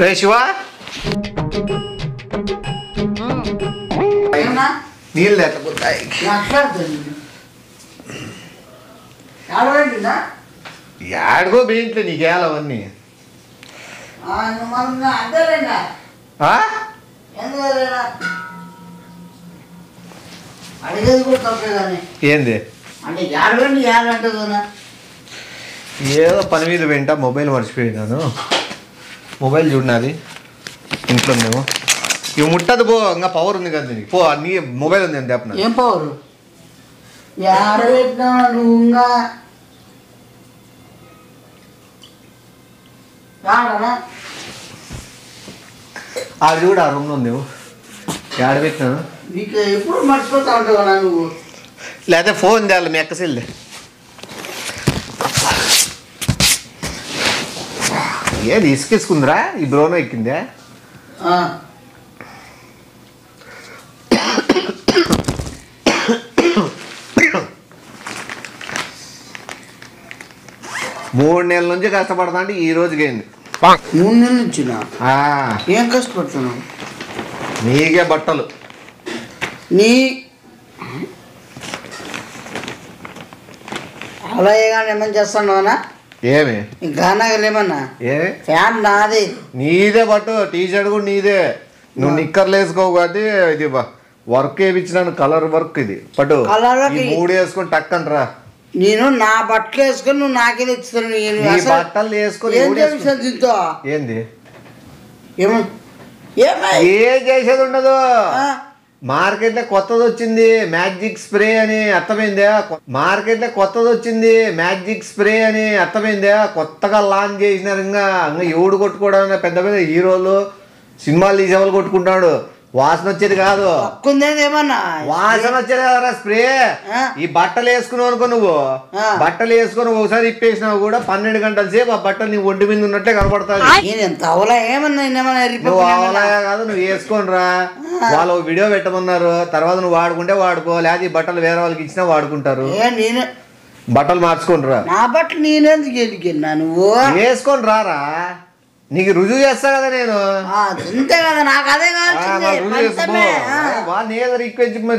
రే శివ నీళ్ళు లేకపోతాయి ఏడుగో బీంట్లో నీకేళ అవన్నీ ఏంది ఏదో పని మీద వెంట మొబైల్ మర్చిపోయినాను. మొబైల్ చూడనాది ఇంట్లో ఉందేమో. ఇవి ముట్టదు పో, ఇంకా పవర్ ఉంది కదా నీకు. పో నీ మొబైల్ ఉంది అని చెప్పిన. ఏం పవర్ నువ్వు ఆడ చూడు, ఆ రూమ్లో ఉంది. ఏడ పెట్టినాను నీకు ఎప్పుడు మర్చిపోతా ఉంటావు నువ్వు. లేకపోతే ఫోన్ తేవాలి మీ ఎక్కసిల్ది. ఏది ఇసుకేసుకుందిరా ఈ బ్రోనో ఎక్కిందే. మూడు నెలల నుంచి కష్టపడతా అంటే ఈ రోజుకి అయింది. 3 నెలల నుంచి ఏం కష్టపడుతున్నావు? నీకే బట్టలు నీ అలా ఏమన్నా చేస్తున్నావునా? ఏమి గానాగలేమన్నా? ఏమి ఫ్యాన్ నాది. నీదే బట్టు, టీ షర్ట్ కూడా నీదే. నువ్వు నిక్కర్లు వేసుకోవు కాబట్టి ఇది వర్క్ వేయించినాను, కలర్ వర్క్. ఇది పట్టు 3 వేసుకొని టక్కనరా. నేను నా బట్టలు వేసుకొని నువ్వు నాకే తెచ్చుతాను. బట్టలు వేసుకొని ఏంది ఏం చేసేది ఉండదు. మార్కెట్లో కొత్తది వచ్చింది మ్యాజిక్ స్ప్రే అని, అర్థమైందా? మార్కెట్లో కొత్తది వచ్చింది మ్యాజిక్ స్ప్రే అని, అర్థమైందా? కొత్తగా లాంచ్ చేసినారు. ఇంకా ఎవడు కొట్టుకోవడం? పెద్ద పెద్ద హీరోలు సినిమాలు తీసేవాళ్ళు కొట్టుకుంటాడు. వాసన వచ్చేది కాదు, వాసన వచ్చేది కదరా స్ప్రే. ఈ బట్టలు వేసుకున్నావు అనుకో, నువ్వు బట్టలు వేసుకొని ఒకసారి ఇప్పేసినావు కూడా 12 గంటల సేపు ఆ బట్టలు నీ ఒంటి మీద ఉన్నట్టే కనపడతాయి. నువ్వు అవలాయా కాదు, నువ్వు వేసుకొని రా. వాళ్ళు వీడియో పెట్టమన్నారు, తర్వాత నువ్వు వాడుకుంటే వాడుకో, లేకపోతే ఈ బట్టలు వేరే వాళ్ళకి ఇచ్చినా వాడుకుంటారు. బట్టలు మార్చుకొని రా. నా బట్టలు నేనెందుకు నువ్వు వేసుకొని రారా, నీకు రుజువు చేస్తా కదా నేను. అంతే కదా, నాకు అదే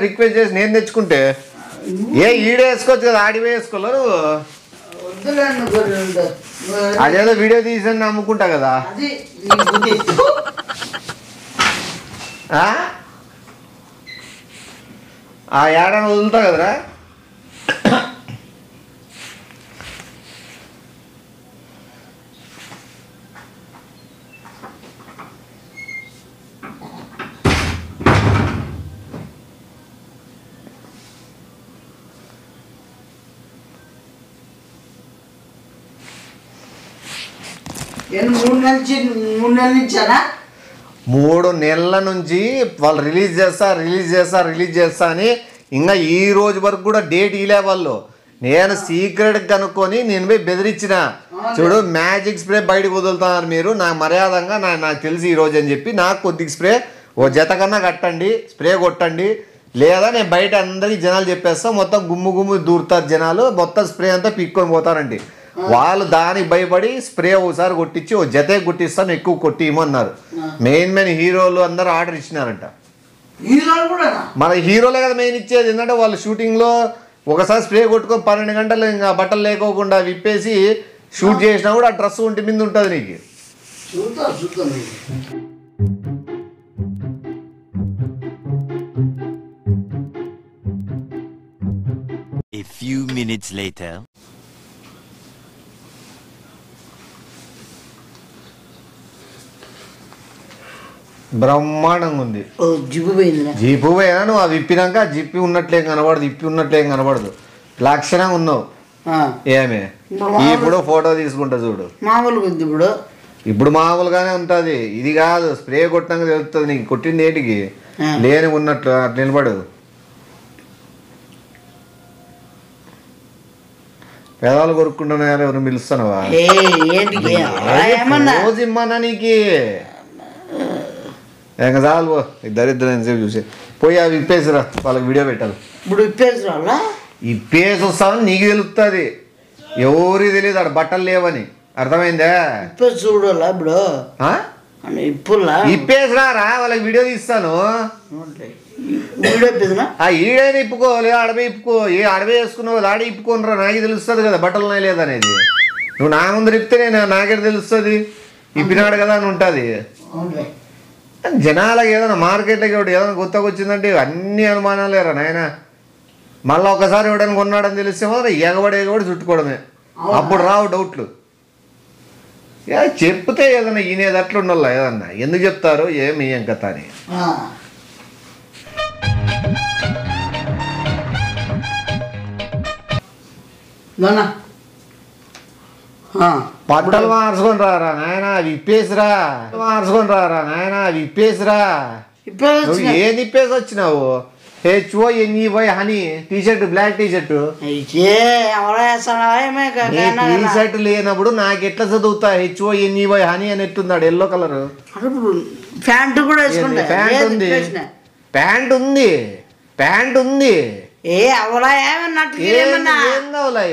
రిక్వెస్ట్ చేసి నేను తెచ్చుకుంటే ఈడే వేసుకోవచ్చు కదా, ఆడి వేసుకోలే నువ్వు. అదేదో వీడియో తీసి నమ్ముకుంటా కదా. ఆ ఏడాది వదులుతా కదరా. మూడు నెలల నుంచి వాళ్ళు రిలీజ్ చేస్తా అని ఇంకా ఈ రోజు వరకు కూడా డేట్ ఇలే వాళ్ళు. నేను సీక్రెట్ కనుక్కొని నేను పోయి బెదిరించిన, చూడు మ్యాజిక్ స్ప్రే బయటకు వదులుతున్నారు మీరు, నాకు మర్యాదంగా నాకు తెలిసి ఈరోజు అని చెప్పి నాకు కొద్దిగా స్ప్రే ఓ జత కన్నా కట్టండి, స్ప్రే కొట్టండి, లేదా నేను బయట అందరికీ జనాలు చెప్పేస్తా, మొత్తం గుమ్ము దూరుతారు జనాలు, మొత్తం స్ప్రే అంతా పీక్కొని పోతారండి. వాళ్ళు దానికి భయపడి స్ప్రే ఒకసారి కొట్టించి ఓ జతే కొట్టిస్తాను, ఎక్కువ కొట్టి ఇమ్మన్నారు. మెయిన్ హీరోలు అందరూ ఆర్డర్ ఇచ్చినారంట. మన హీరోలే కదా మెయిన్ ఇచ్చేది. ఎందుకంటే వాళ్ళు షూటింగ్లో ఒకసారి స్ప్రే కొట్టుకొని 12 గంటలు ఇంకా బట్టలు లేకోకుండా విప్పేసి షూట్ చేసినా కూడా ఆ డ్రెస్ ఒంటి మీద ఉంటుంది నీకు. A few minutes later. బ్రహ్మాండంగా ఉంది. జీపు పోయినా నువ్వు అవి ఇప్పినాక జిప్పి ఉన్నట్లేం కనబడదు, ఇప్పి ఉన్నట్లేం కనబడదు, లక్షణంగా ఉన్నావు. ఏమే ఇప్పుడు ఫోటో తీసుకుంటా చూడు, మామూలుగా ఉంది. ఇప్పుడు మామూలుగానే ఉంటుంది. ఇది కాదు, స్ప్రే కొట్టినాక తెలుస్తుంది నీకు కొట్టింది ఏటికి లేని ఉన్నట్లు. అట్లా నిలబడు, పెదాలు కొరుక్కుంటున్నా ఎవరు పిలుస్తున్నావా? రోజు ఇమ్మన్నా నీకు ఇంకా చాలు. దరిద్రం ఎంతసేపు చూసి పోయి అవి ఇప్పేసిరా, వాళ్ళకి వీడియో పెట్టాలి. ఇప్పుడు ఇప్పేసి వస్తామని నీకు తెలుస్తుంది, ఎవరికి తెలియదు అక్కడ బట్టలు లేవని. అర్థమైందా? చూడాలా ఇప్పుడు ఇప్పుల్లా ఇప్పేసిరా వాళ్ళకి వీడియో తీస్తాను. వీడియో ఇప్పిదినా ఈడైనా ఇప్పుకోవాలి, అడవి ఇప్పుకో. ఏ అడవి వేసుకున్నావు ఆడ ఇప్పుకోనరా, నాకు తెలుస్తుంది కదా బట్టలు ఉన్నాయి లేదనేది. నువ్వు నా ముందు ఇప్పితే నేను నాకే తెలుస్తుంది ఇప్పినాడు కదా అని ఉంటుంది. జనాలకి ఏదైనా మార్కెట్లోకి ఒకటి ఏదైనా కొత్తగా వచ్చిందంటే అన్ని అనుమానాలేరా నాయన. మళ్ళీ ఒకసారి ఎవడని కొన్నాడని తెలిస్తే మాత్రం ఎగబడి చుట్టుకోవడమే, అప్పుడు రావు డౌట్లు. చెప్తే ఏదన్నా ఈనేది అట్లా ఉండాల, ఏదన్నా ఎందుకు చెప్తారు ఏమి ఏం కథ అని. బట్టలు మార్చుకొని రారా నాయన, అవి ఇప్పేసిరా. మార్చుకొని రారా నాయన, అవి ఇప్పేసిరా. నువ్వు ఏది ఇప్పేసి వచ్చినావు? HONEY honey T shirt, black T shirt. T shirt లేనప్పుడు నాకు ఎట్లా చదువుతా? HONEY హనీ అని ఎట్లున్నాడు ఎల్లో కలర్. ప్యాంట్ కూడా ప్యాంట్ ఉంది, ప్యాంట్ ఉంది, ప్యాంట్ ఉంది. ఏం కావాలా?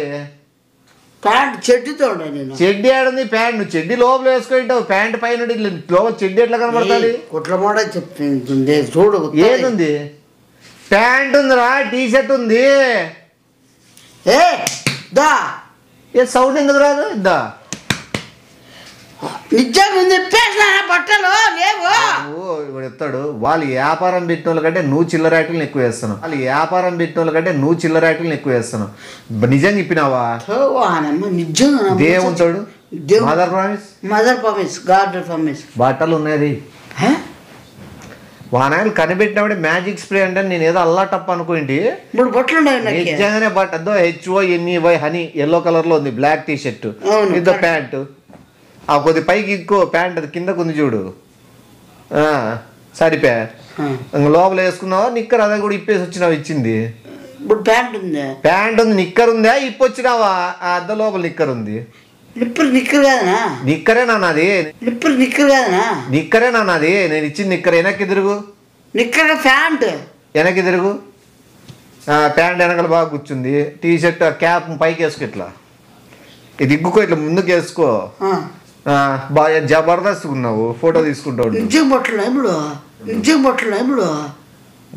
ప్యాంట్ చెడ్డీతో నేను చెడ్డీ ఆడుంది, ప్యాంట్. నువ్వు చెడ్డీ లోపల వేసుకుంటావు, ప్యాంట్ పైన లోపల చెడ్డీ ఎట్లా కనబడుతుంది? కుట్ల కూడా చెప్తుంది చూడు. ఏదుంది? ప్యాంట్ ఉందిరా, టీషర్ట్ ఉంది. ఏ సౌండ్ ఎందుకు రాదు? ఇద్దా నిజంగా బట్టలు లేవు. చెప్తాడు వాళ్ళు వ్యాపారం పెట్టిన వాళ్ళ కంటే నువ్వు చిల్లరాటలను ఎక్కువ వేస్తున్నావు. వాళ్ళు వ్యాపారం పెట్టిన వాళ్ళ కంటే నువ్వు చిల్లరాటలను ఎక్కువ వేస్తున్నావు. నిజంగా ఇప్పినావా? నిజంగా దేవుంటాడు. Mother promise, mother promise, God promise. బట్టలు ఉన్నది వానాయలు కనిపెట్టినప్పుడు మ్యాజిక్ స్ప్రే అంటే నేను ఏదో అల్లాటప్ప అనుకోండి. ఇప్పుడు బట్టలు నిజంగానే బట్ట HONEY హనీ ఎల్లో కలర్ లో ఉంది, black T shirt with pant. ఆ కొద్ది పైకి ఇంకో ప్యాంట్ అది కిందకు ఉంది చూడు, సరిపే. లోపల వేసుకున్నావా నిక్కర్? అదే కూడా ఇప్పేసి వచ్చినావు, ఇచ్చింది. ఇప్పుడు ప్యాంట్ ఉంది, ప్యాంట్ ఉంది, నిక్కర్ ఉందా? ఇప్పొచ్చినావా? ఆ అద్ద లోపల నిక్కర్ ఉంది. నిక్కర్ కాదనా? నిక్కరే నాన్నది, నిక్కర్ కాదనా? నిక్కరే నాన్నది. నేను ఇచ్చింది నిక్కర్. వెనక్కి తిరుగు. నిక్కర్ ప్యాంట్ వెనక్కి తిరుగు. ప్యాంట్ వెనకాల బాగా కూర్చుంది. టీ షర్ట్ క్యాప్ పైకి వేసుకో, ఇట్లా ఇది ఇగ్గుకో, ఇట్లా ముందుకు వేసుకో. బాగా జబర్దస్త్ ఉన్నావు, ఫోటో తీసుకుంటావు.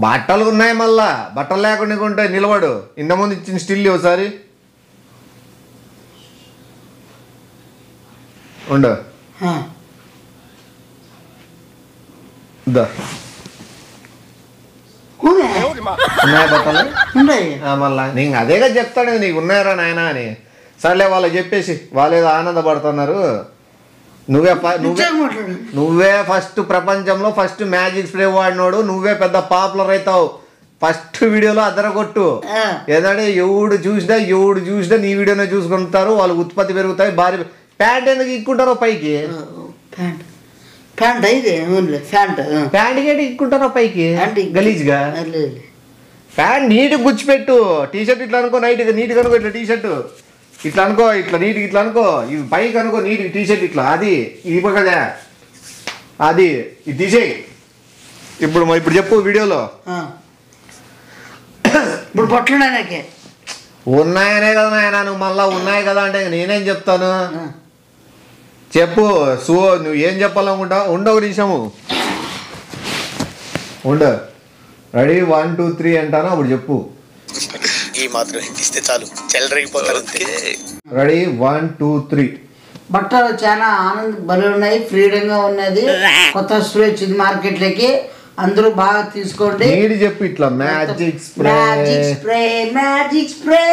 బట్టలు ఉన్నాయి, మళ్ళా బట్టలు లేకుండా ఉంటాయి. నిలబడు. ఇంతకుముందు ఇచ్చిన స్టిల్ ఒకసారి ఉండు. ఉన్నాయా బట్టలు? మళ్ళా నీకు అదేగా చెప్తాడు, నీకు ఉన్నాయరా నాయన అని. సర్లే వాళ్ళకి చెప్పేసి వాళ్ళు ఏదో ఆనందపడుతున్నారు. నువ్వే ఫస్ట్ ప్రపంచంలో ఫస్ట్ మ్యాజిక్ స్ప్రే వాడినోడు. నువ్వే పెద్ద పాపులర్ అవుతావు. ఫస్ట్ వీడియోలో అదరగొట్టు. ఏదంటే ఎవడు చూసినా నీ వీడియోనే చూసుకుంటారు. వాళ్ళకి ఉత్పత్తి పెరుగుతాయి. భారీ ప్యాంట్ ఎందుకు ఇక్కుంటారో పైకి? ప్యాంట్ గేటి ఇక్కుంటారో పైకి గలీజ్గా? ప్యాంట్ నీట్గా గుచ్చిపెట్టు. టీషర్ట్ ఇట్లా అనుకో, నీట్గా అనుకో. ఇట్లా టీషర్ట్ ఇట్లా అనుకో, ఇట్లా నీట్గా ఇట్లా అనుకో. ఇవి పైకి అనుకో, నీట్గా టీషర్ట్ ఇట్లా. అది ఇది కదా, అది ఇది తీసేయి. ఇప్పుడు చెప్పు వీడియోలో. ఇప్పుడు బట్టలు ఉన్నాయనే కదా నాయన. నువ్వు మళ్ళా ఉన్నాయి కదా అంటే నేనేం చెప్తాను? చెప్పు. నువ్వు ఏం చెప్పాలనుకుంటావు? ఉండవు నిమిషము, ఉండు. రెడీ 1 2 3 అంటాను, అప్పుడు చెప్పు. ఈ మాత్రం ఇస్తే చాలు, చెల్లరగిపోతారు. రెడీ 1 2 3. బట్టలు చాలా భలే ఉన్నాయి, ఫ్రీడంగా ఉన్నది. కొత్త స్ప్రే వచ్చింది మార్కెట్లోకి, అందరూ బాగా తీసుకోండి. చెప్పు ఇట్లా మ్యాజిక్ స్ప్రే, మ్యాజిక్ స్ప్రే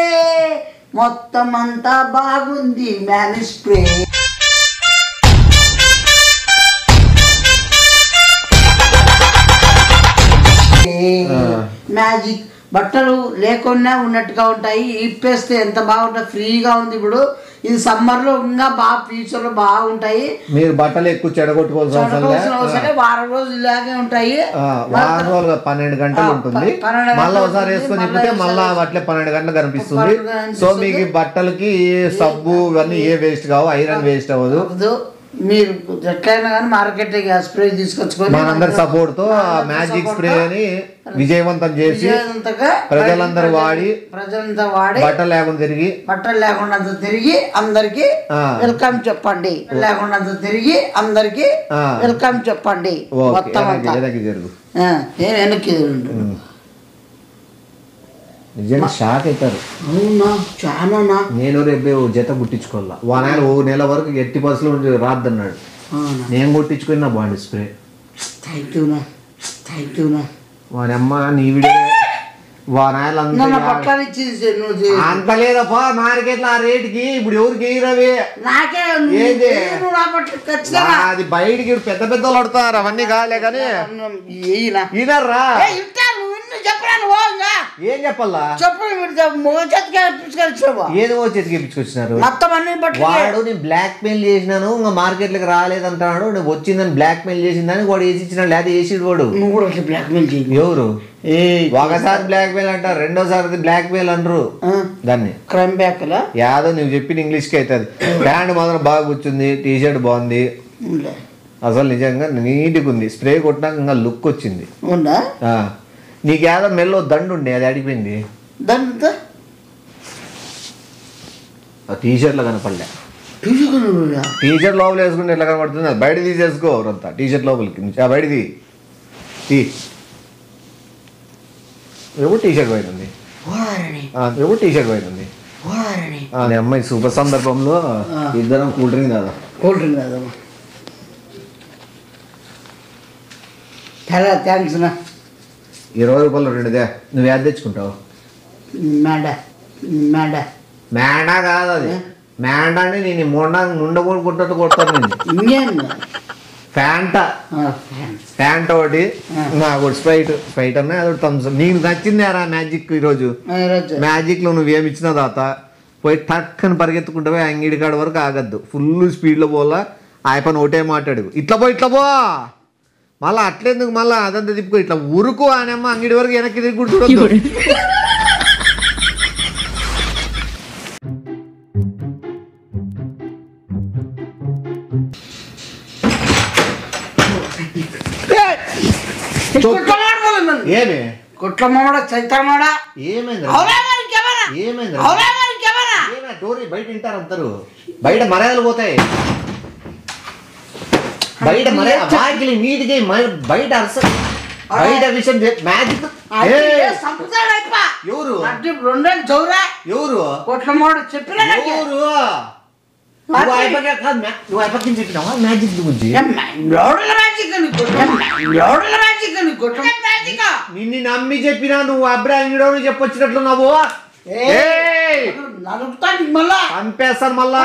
మొత్తం అంతా బాగుంది. Magic spray magic. బట్టలు లేకుండా ఉన్నట్టుగా ఉంటాయి, ఇప్పేస్తే ఎంత బాగుంటుంది, ఫ్రీగా ఉంది. ఇప్పుడు ఇది సమ్మర్ లో ఇంకా బాగా ఫ్యూచర్ లో బాగుంటాయి. మీరు బట్టలు ఎక్కువ చెడగొట్టుకోవాల్సిన వారం రోజులు ఇలాగే ఉంటాయి. వారం రోజులు 12 గంటలు ఉంటుంది. మళ్ళీ ఒకసారి వేసుకొని ఇప్పితే మళ్ళీ అట్లే 12 గంటలు కనిపిస్తుంది. సో మీకు బట్టలకి సబ్బు ఇవన్నీ ఏ వేస్ట్ కావు, ఐరన్ వేస్ట్ అవ్వదు. మీరు ఎట్లయినా కానీ మార్కెట్ స్ప్రే తీసుకొచ్చుకొని మనందరి సపోర్ట్ తో మ్యాజిక్ స్ప్రే అని విజయవంతం చేసి ప్రజలందరూ ప్రజలంతా వాడి బట్టలు లేకుండా తిరిగి అందరికి వెల్కమ్ చెప్పండి అందరికి వెల్కమ్ చెప్పండి మొత్తం జరుగు వెనక్కి నిజంగా షాక్ అవుతారు. అవునా చాలా నేను రేపు జత కుట్టించుకోవాలా వానాయన ఓ నెల వరకు ఎట్టి బస్సులో రాద్దన్నాడు. నేను కుట్టించుకున్నా బాండి స్ప్రే. థ్యాంక్ యూ వాని అమ్మ నీ వీడియో వానాయలు అంత లేదప్పా మార్కెట్ లో ఆ రేటుకి ఇప్పుడు ఎవరికి వేయరవి అది బయటికి పెద్ద పెద్ద వాళ్ళు పడుతున్నారు అవన్నీ కాలే కానీ ఈనర్రా ఏం చెప్పాలా ఏదో చేతికి ఇప్పించుకొచ్చినారు వాడు నేను బ్లాక్ మెయిల్ చేసినాను ఇంకా మార్కెట్ లకి రాలేదంటాడు. నువ్వు వచ్చిందని బ్లాక్ మెయిల్ చేసిందని వాడు వేసి ఇచ్చినాడు లేదా వేసి వాడు బ్లాక్ మెయిల్ ఎవరు ఒకసారి బ్లాక్ మెయిల్ అంటారు రెండోసారి బ్లాక్ మెయిల్ అనరు దాన్ని క్రైమ్ బ్యాక్ యాదో నువ్వు చెప్పిన ఇంగ్లీష్ కి అవుతుంది. ప్యాంట్ మాత్రం బాగా కూర్చుంది టీ షర్ట్ బాగుంది అసలు నిజంగా నీట్గా ఉంది. స్ప్రే కొట్టినాక ఇంకా లుక్ వచ్చింది. నీకు ఏదో మెల్లో దండు ఉండే అది అడిగిపోయింది టీ షర్ట్లో కనపడలే. టీ షర్ట్ లోపల వేసుకుంటే ఎట్లా కనపడుతుంది అది బయట తీసేసుకో ఎవరంతా టీ షర్ట్ లోపలికి బయటది ఎప్పుడు టీ షర్ట్ పోయింది ఎప్పుడు టీ షర్ట్ పోయింది అమ్మాయి శుభ సందర్భంలో ఇద్దరం కూల్ డ్రింక్ కాదమ్మా చాలా థ్యాంక్స్ నా. 20 రూపాయలు రెండుదే నువ్వు యాడ్ తెచ్చుకుంటావు. మేడా కాదు అది మేడా అంటే నేను ముండకూడ కొట్టట్టు కొడతాను నేను. ఫ్యాంటా ఒకటి నాకు స్ప్రైట్ అన్నా అదొకటి థమ్స్. నీకు నచ్చింది రా మ్యాజిక్ ఈరోజు మ్యాజిక్ లో నువ్వేమి ఇచ్చిన దాత పోయి టక్కని పరిగెత్తుకుంటే పోయి అంగిడి కాడ వరకు ఆగద్దు ఫుల్ స్పీడ్లో పోలా ఆ పని ఒకటే మాట్లాడు ఇట్లా పో మళ్ళీ అట్లేందుకు మళ్ళీ అదంతా తిప్పుకో ఇట్లా ఉరుకు అనేమ్మ అంగిడి వరకు వెనక్కి తిరిగి కూడా చూడద్దు. ఏమి కొట్లమాడ చైతన్యమాడ ఏమైంది డోరీ బయట వింటారు అందరు బయట మర్యాదలు పోతాయి బయట మర్యాద నీటికి బయట బయట విషయం మ్యాజిక్ ఎవరు ఎవరు కొట్లమాడ చెప్పిన నువ్వు అయిపోయి చెప్పినావా మ్యాజిక్ గురించి నిన్ను నమ్మి చెప్పినా నువ్వు అబ్రాహింగడో చెప్పొచ్చినట్లు నువ్వు చంపేస్తాను మళ్ళా.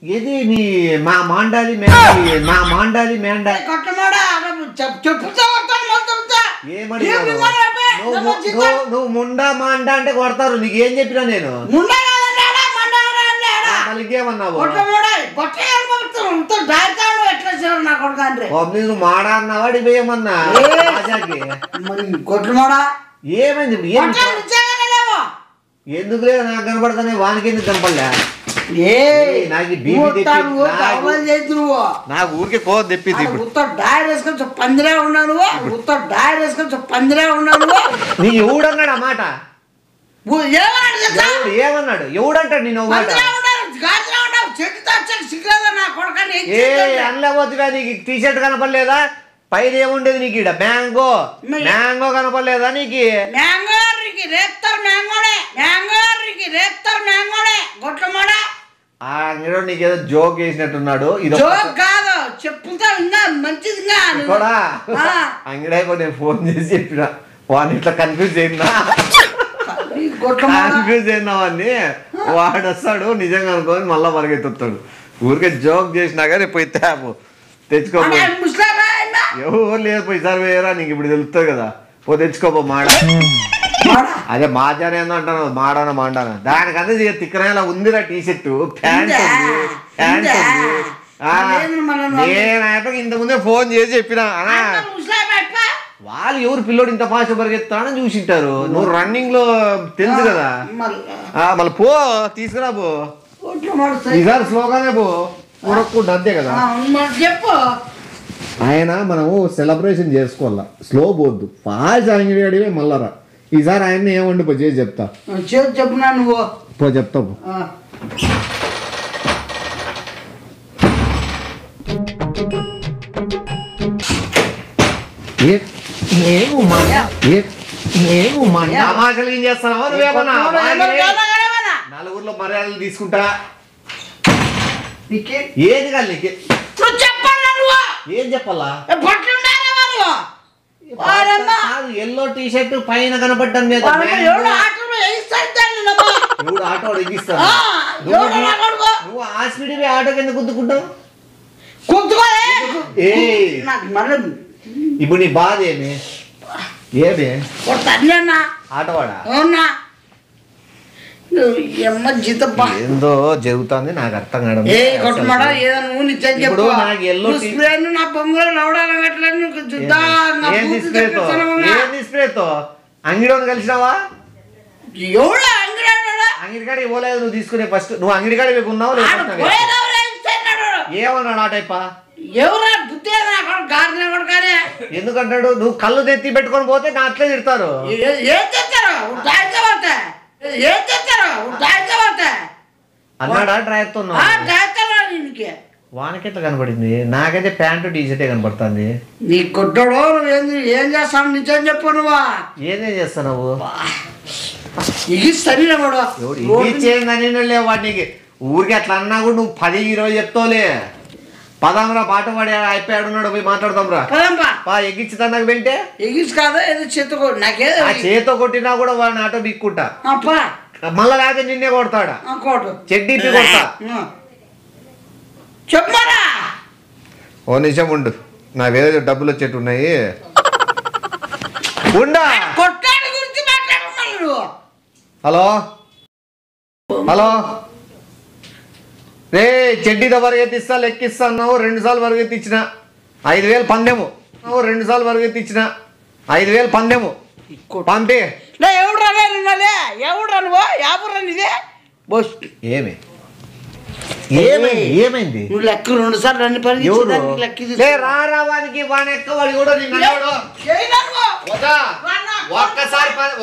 ఏది నీ మా మాండాలి మేండా నువ్వు ముండా మాండా అంటే కొడతారు. నీకేం చెప్పినా నేను మళ్ళీకేమన్నావు నువ్వు మాడా అన్నావా డిపోయేమన్నా ఏమైంది ఎందుకు లేదు నాకు కనపడతానే వానికి ఎందుకు కనపడలే నాకు ఊరికే కోపం తెప్పింది పందిరే ఉన్నాను నీ ఎవడన్నాడు ఆ మాట ఏమన్నాడు ఎవడంటాడు నేను అనలేకపోతుగా నీకు టీ షర్ట్ కనపడలేదా పైన ఏముండేది నీకు ఇక్కడ మ్యాంగో కనపడలేదా నీకు నీకేదో జోక్ వేసినట్టున్నాడు కూడా అంగడైపో నేను ఫోన్ చేసి చెప్పిన వాడిని ఇట్లా కన్ఫ్యూజ్ అయినావని వాడు వస్తాడు నిజంగా అనుకోని మళ్ళా పరిగెత్తుతాడు ఊరికే జోక్ చేసినా కానీ పోయి తేపు తెచ్చుకోపో ఎవరు లేదు పోయి సార్ వేయరా నీకు ఇప్పుడు తెలుస్తుంది కదా పో తెచ్చుకోపో మాడ అదే మాజానే అంటాను మాడానా మాండానా దానికంతా తిక్కనేలా ఉందిరా టీ షర్టు ప్యాంట్ నేను ఇంతకుముందే ఫోన్ చేసి చెప్పిన వాళ్ళు ఎవరు పిల్లోడు ఇంత ఫాస్ట్ పరిగెత్తాడని చూసింటారు నువ్వు రన్నింగ్ లో తెలుసు కదా మళ్ళీ పో తీసుకురా పో ఈసారి స్లోగానే పో ఉడకకుండా అంతే కదా. మరి చెప్పు. ఆయన మనము సెలబ్రేషన్ చేసుకోవాలా, స్లో పోద్దు, ఫాస్ట్ అంగడి అడిగే మళ్ళరా. ఈసారి ఆయన్ని ఏమండి పో చేసి చెప్తా. చేసి చెప్పునా నువ్వు పో చెప్తా పో. నలుగురిలో మర్యాదలు తీసుకుంటా. ఏది కాదు ఏం చెప్పాలా? ఎల్లో టీ షర్ట్ పైన కనపడ్డాను మీద ఆటో ఎగిస్తాను. నువ్వు ఆ స్పీడ్ ఆటోకి ఎందుకు గుద్దుకుంటావు? ఇప్పుడు నీ బాధ ఏమి? ఆటవాడా ఏందో జరుగుతుంది నాకు అర్థం కాదు. స్ప్రేతో అంగిడోని కలిసినావా? అంగిడికాడికి పోలేదు నువ్వు తీసుకునే. ఫస్ట్ నువ్వు అంగిడికాడికి ఉన్నావు ఏమన్నాడు ఆ టైపా? ఎందుకంటాడు? నువ్వు కళ్ళు తెత్తి పెట్టుకొని పోతే నా అట్లే తిడతారు. అన్నాడా డ్రైవర్తో? వానకెట్లా కనపడింది? నాకైతే ప్యాంటు టీషర్టే కనపడుతుంది. నీ కొట్టడో ఏం చేస్తాను నిజం చెప్పు. నువ్వా ఏదేం చేస్తావు? ఇచ్చేదని వాడికి ఊరికి అట్లా అన్నా కూడా నువ్వు 10-20 చెప్తావులే. పదాంరా పాట పాడి అయిపోయాడు ఉన్నాడు, పోయి మాట్లాడతాం రా. ఎగ్గిచ్చుతా నాకు వెంటే ఎగిచ్చు కాదా ఏదో చేతో నాకే చేతో కొట్టినా కూడా వాడిని ఆటో బిక్కుంటా. మళ్ళా లేక నిన్నే కొడతాడా? చెడ్డీ కొడతా. చెప్పారా? ఓ నిమిషం ఉండు, నా వేరే డబ్బులు వచ్చేట్టు ఉన్నాయి. ఉండా. హలో హలో రే, చెడ్డీతో పరిగెత్తిస్తా లెక్కిస్తా అన్నావు. 2 సార్లు పరిగెత్తిచ్చిన 5,000 పందెము. 2 సార్లు పరిగెత్తిచ్చిన 5,000 పందెము పంపి. ఏమి ఏమైంది? నువ్వు లెక్క 2 సార్లు అన్ని రారావానికి వాని ఎక్క వాడి కూడా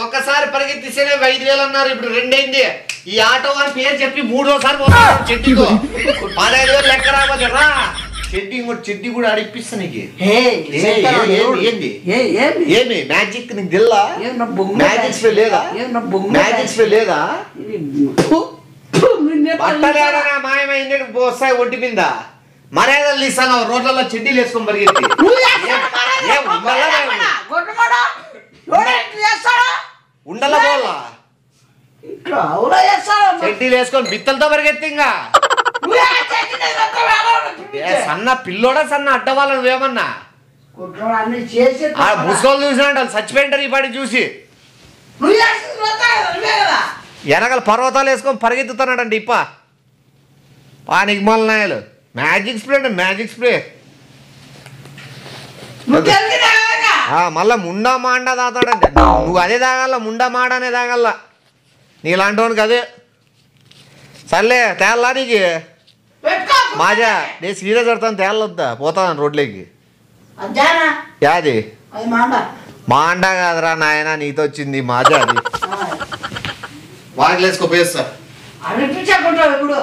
ఒక్కసారి పరిగెత్తిస్తేనే 5,000 అన్నారు. ఇప్పుడు 2 అయింది. ఈ ఆటో వారి పేరు చెప్పి 3వసారి పోతాడు చెడ్డీతో. 15,000 లెక్క రావాలి రా. చెడ్డీ కూడా అడిపిస్తా నీకు. ఏమి మ్యాజిక్ నీకు తెల్లా? మ్యాజిక్ స్ప్రే లేదా? మ్యాజిక్ స్ప్రే లేదా? బట్టలేరా మాయమైంది వస్తాయి ఒంటి మీద. మర్యాదలు తీస్తాను రోడ్లలో చెడ్డీలు వేసుకొని పరిగెత్తి. ఉండలా పోలా చెడ్డీలు వేసుకొని బిత్తలతో పరిగెత్తి. ఇంకా సన్న పిల్లోడా సన్న అడ్డవాళ్ళ నువ్వేమన్నా ముసుకోలు చూసినట్టు చచ్చిపోయింటారు ఈ పాటి చూసి. వెనకాల పర్వతాలు వేసుకొని పరిగెత్తుతున్నాడండి ఇప్ప పానికి మలనాయలు. మ్యాజిక్ స్ప్రే అంటే మ్యాజిక్ స్ప్రే. మళ్ళా ముండా మాండా తాతాడంటే నువ్వు అదే తాగల, ముండా మాడనే తాగల. నీలాంటి వానికి అదే. సర్లే తేల్లా నీకు మాజా. నేను సీరియస్ పడతాను తేలొద్దా? పోతాను రోడ్లోకి. యాది మాండా కాదురా నాయన, నీతో వచ్చింది మాజా. అది వాకిలేసుకో పోయేస్తా. అనిపించకుండా ఇప్పుడు